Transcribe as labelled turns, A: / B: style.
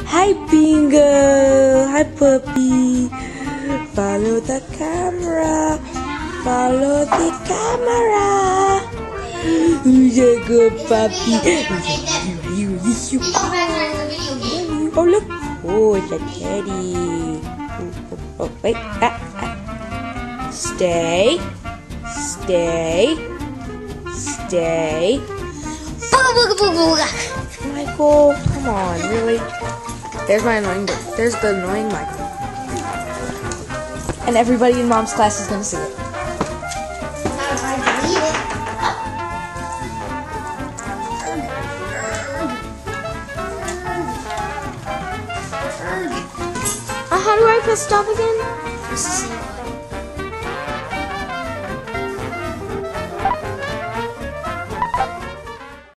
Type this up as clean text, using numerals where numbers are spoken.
A: Hi, Bingo. Hi, puppy. Follow the camera. Follow the camera. Who's a good puppy? Oh, look. Oh, it's a teddy. Oh, wait. Stay. Stay. Stay. Michael, come on, really? There's my annoying. There's the annoying Michael. And everybody in Mom's class is gonna see it. How do I press stop again?